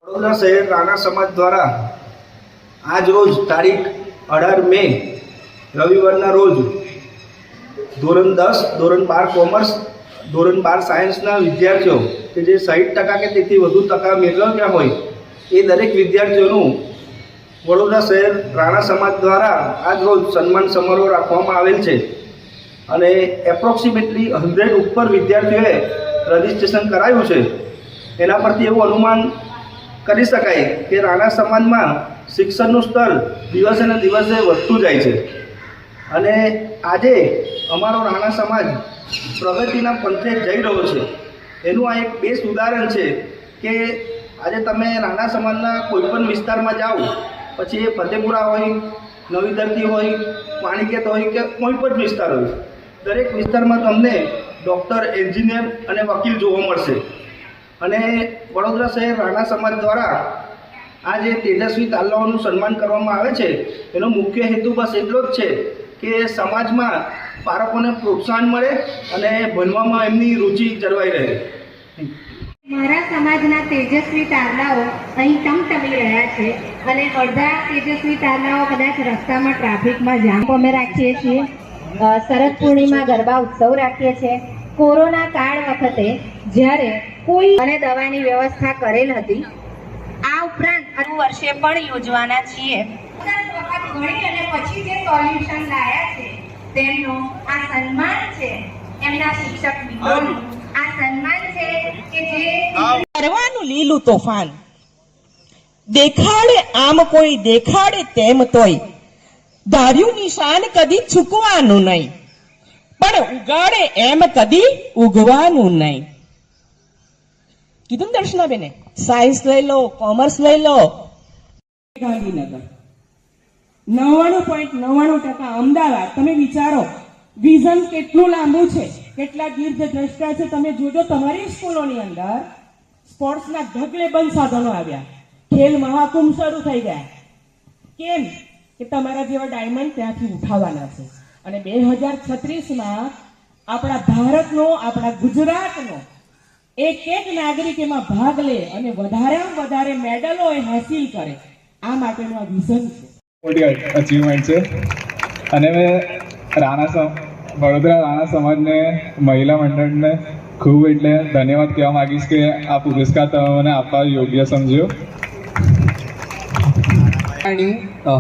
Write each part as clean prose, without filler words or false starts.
વડોદરા શહેર રાણા સમાજ દ્વારા આજ રોજ તારીખ 18 મે રવિવારના રોજ ધોરણ 10, ધોરણ 12 કોમર્સ, ધોરણ 12 સાયન્સના વિદ્યાર્થીઓ કે જે 60% કે તેથી વધુ ટકા મેળવ્યા હોય એ દરેક વિદ્યાર્થીઓનું વડોદરા શહેર રાણા સમાજ દ્વારા આજ રોજ સન્માન સમારોહ રાખવામાં આવેલ છે અને એપ્રોક્સિમેટલી 100 ઉપર વિદ્યાર્થીઓએ રજિસ્ટ્રેશન કરાવ્યું છે। એના પરથી એવું અનુમાન કરી શકાય કે રાણા સમાજમાં શિક્ષણનું સ્તર દિવસે ને દિવસે વધતું જાય છે અને આજે અમારો રાણા સમાજ પ્રગતિના પંથે જઈ રહ્યો છે। એનું આ એક બેસ્ટ ઉદાહરણ છે કે આજે તમે રાણા સમાજના કોઈપણ વિસ્તારમાં જાઓ, પછી એ ફતેપુરા હોય, નવી ધરતી હોય, પાણીકેત હોય કે કોઈ પણ વિસ્તાર હોય, દરેક વિસ્તારમાં તમને ડૉક્ટર, એન્જિનિયર અને વકીલ જોવા મળશે। અને વડોદરા શહેર રાણા સમાજ દ્વારા આ જે તેજસ્વી તાલાઓનું સન્માન કરવામાં આવે છે એનો મુખ્ય હેતુ બસ એટલો જ છે કે સમાજમાં બાળકોને પ્રોત્સાહન મળે અને ભણવામાં એમની રુચિ જળવાઈ રહે। મારા સમાજના તેજસ્વી તારલાઓ અહીં ટમટમી રહ્યા છે અને અડધા તેજસ્વી તારલાઓ કદાચ રસ્તામાં ટ્રાફિકમાં જામ અમે રાખીએ છીએ। શરદ પૂર્ણિમા ગરબા ઉત્સવ રાખીએ છીએ। કોરોના કાળ વખતે જ્યારે કોઈ અને દવાની વ્યવસ્થા કરેલ હતી। આ ઉપરાંત આ વર્ષે પણ યોજવાના છીએ। વખત ભણી અને પછી જે સોલ્યુશન લાયા છે તેમનો આ સન્માન છે, એમના શિક્ષક મિત્રોનું આ સન્માન છે કે જે કરવાનું લીલું તોફાન દેખાડે આમ કોઈ દેખાડે તેમ તોય ધાર્યું નિશાન કદી ચૂકવાનું નહીં, પણ ઉગાડે એમ કદી ઉગવાનું નહીં। કીધું દર્શનાબેને, સાયન્સ લઈ લો, કોમર્સ લઈ લો, ગાંધીનગર 99.99% અમદાવાદ। તમે વિચારો વિઝન કેટલું લાંબુ છે, કેટલા દીર્ઘ દ્રષ્ટા છે। તમે જોજો તમારી સ્કૂલોની અંદર સ્પોર્ટ્સના ઢગલેબંધ સાધનો આવ્યા, ખેલ મહાકુંભ શરૂ થઈ ગયા। કેમ કે તમારા જેવા ડાયમંડ ત્યાંથી ઉઠાવવાના છે અને 2036માં આપણા ભારતનો, આપણા ગુજરાતનો એક નાગરિક એમાં ભાગ લે અને વધારેમાં વધારે મેડલો એ હાસિલ કરે, આ માટેનું આ વિઝન છે, મોટી અચીવમેન્ટ છે। અને મેં વડોદરા રાણા સમાજને, મહિલા મંડળને ખૂબ એટલે ધન્યવાદ કહેવા માંગીશ કે આ પુરસ્કાર તમે મને આપવા યોગ્ય સમજ્યો।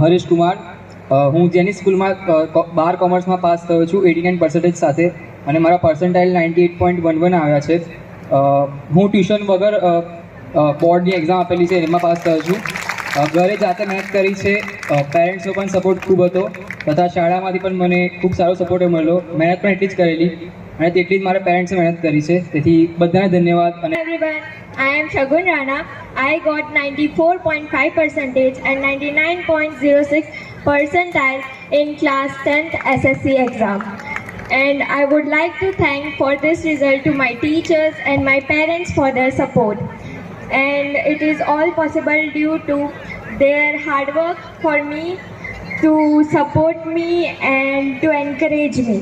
હરેશ કુમાર, હું જેની સ્કૂલમાં 12 કોમર્સમાં પાસ થયો છું 89% સાથે અને મારા પર્સન્ટાઇલ 98.11 આવ્યા છે। હું ટ્યુશન વગર બોર્ડની એક્ઝામ આપેલી છે, એમાં પાસ થયો છું। ઘરે જાતે મહેનત કરી છે, પેરેન્ટ્સનો પણ સપોર્ટ ખૂબ હતો તથા શાળામાંથી પણ મને ખૂબ સારો સપોર્ટ મળ્યો। મહેનત પણ એટલી જ કરેલી અને તેટલી જ મારા પેરેન્ટ્સે મહેનત કરી છે, તેથી બધાને ધન્યવાદ। અને I am Shagun Rana. I got 94.5% and 99.06 percentile in class 10th SSC exam. And I would like to thank for this result to my teachers and my parents for their support. And it is all possible due to their hard work for me to support me and to encourage me.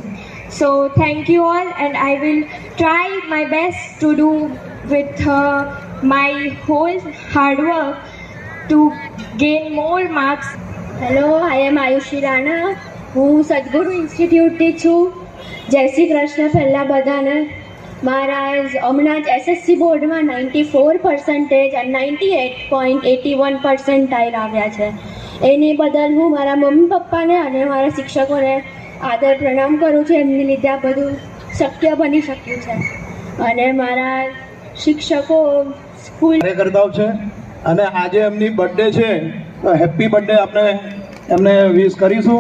So thank you all, and I will try my best to do with my whole hard work to gain more marks. Hello, I am Ayushi Rana. હું સદગુરુ ઇન્સ્ટિટ્યૂટથી છું। જય શ્રી કૃષ્ણ પહેલાં બધાને। મારા હમણાં જ SSC બોર્ડમાં 94% અને 98.81 percentile આવ્યા છે। એની બદલ હું મારા મમ્મી પપ્પાને અને મારા શિક્ષકોને આદર પ્રણામ કરું છું। એમની લીધે આ બધું શક્ય બની શક્યું છે અને મારા શિક્ષકો સ્કૂલ કાર્યકર્તાઓ છે અને આજે એમની બર્થડે છે, હેપી બર્થડે આપણે એમને વિશ કરીશું।